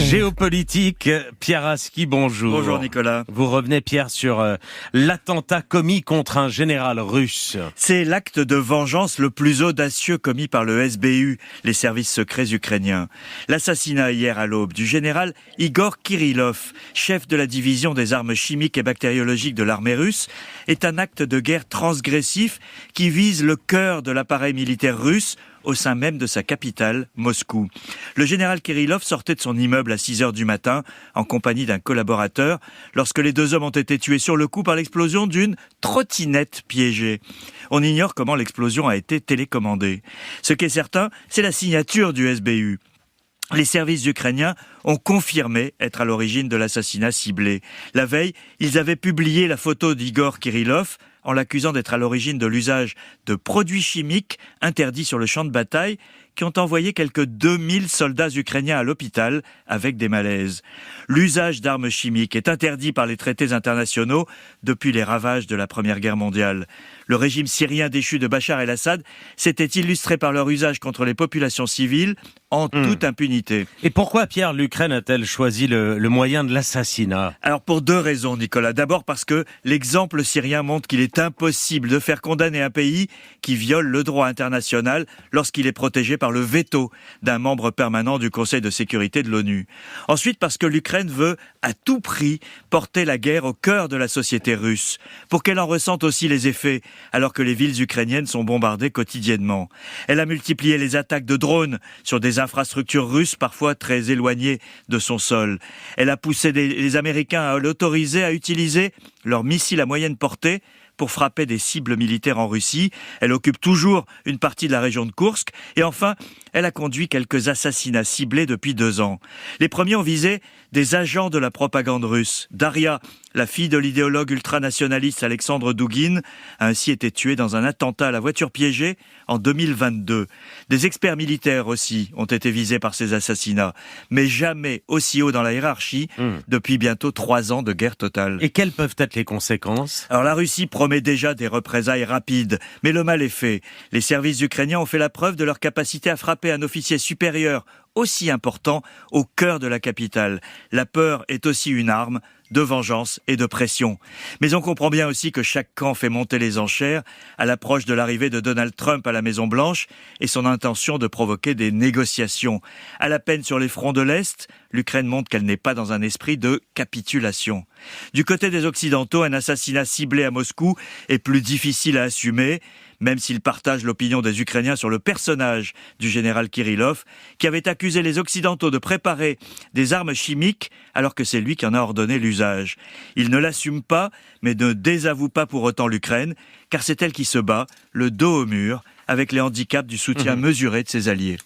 Géopolitique, Pierre Aski, bonjour. Bonjour Nicolas. Vous revenez, Pierre, sur l'attentat commis contre un général russe. C'est l'acte de vengeance le plus audacieux commis par le SBU, les services secrets ukrainiens. L'assassinat hier à l'aube du général Igor Kirillov, chef de la division des armes chimiques et bactériologiques de l'armée russe, est un acte de guerre transgressif qui vise le cœur de l'appareil militaire russe au sein même de sa capitale, Moscou. Le général Kirillov sortait de son immeuble à 6 heures du matin, en compagnie d'un collaborateur, lorsque les deux hommes ont été tués sur le coup par l'explosion d'une trottinette piégée. On ignore comment l'explosion a été télécommandée. Ce qui est certain, c'est la signature du SBU. Les services ukrainiens ont confirmé être à l'origine de l'assassinat ciblé. La veille, ils avaient publié la photo d'Igor Kirillov en l'accusant d'être à l'origine de l'usage de produits chimiques interdits sur le champ de bataille qui ont envoyé quelques 2000 soldats ukrainiens à l'hôpital avec des malaises. L'usage d'armes chimiques est interdit par les traités internationaux depuis les ravages de la Première Guerre mondiale. Le régime syrien déchu de Bachar el-Assad s'était illustré par leur usage contre les populations civiles en toute impunité. Et pourquoi, Pierre, l'Ukraine a-t-elle choisi le moyen de l'assassinat ? Alors pour deux raisons, Nicolas. D'abord parce que l'exemple syrien montre qu'il est impossible de faire condamner un pays qui viole le droit international lorsqu'il est protégé par le veto d'un membre permanent du Conseil de sécurité de l'ONU. Ensuite parce que l'Ukraine veut à tout prix porter la guerre au cœur de la société russe, pour qu'elle en ressente aussi les effets, alors que les villes ukrainiennes sont bombardées quotidiennement. Elle a multiplié les attaques de drones sur des infrastructures russes parfois très éloignées de son sol. Elle a poussé les Américains à l'autoriser à utiliser leurs missiles à moyenne portée pour frapper des cibles militaires en Russie. Elle occupe toujours une partie de la région de Koursk. Et enfin, elle a conduit quelques assassinats ciblés depuis 2 ans. Les premiers ont visé des agents de la propagande russe. Daria, la fille de l'idéologue ultranationaliste Alexandre Douguine, a ainsi été tuée dans un attentat à la voiture piégée en 2022. Des experts militaires aussi ont été visés par ces assassinats, mais jamais aussi haut dans la hiérarchie depuis bientôt 3 ans de guerre totale. Et quelles peuvent être les conséquences ? Alors la Russie promet déjà des représailles rapides, mais le mal est fait. Les services ukrainiens ont fait la preuve de leur capacité à frapper un officier supérieur aussi important au cœur de la capitale. La peur est aussi une arme de vengeance et de pression. Mais on comprend bien aussi que chaque camp fait monter les enchères à l'approche de l'arrivée de Donald Trump à la Maison-Blanche et son intention de provoquer des négociations. À la peine sur les fronts de l'Est, l'Ukraine montre qu'elle n'est pas dans un esprit de capitulation. Du côté des Occidentaux, un assassinat ciblé à Moscou est plus difficile à assumer, même s'il partage l'opinion des Ukrainiens sur le personnage du général Kirillov, qui avait accusé les Occidentaux de préparer des armes chimiques alors que c'est lui qui en a ordonné l'usage. Il ne l'assume pas, mais ne désavoue pas pour autant l'Ukraine, car c'est elle qui se bat, le dos au mur, avec les handicaps du soutien mesuré de ses alliés.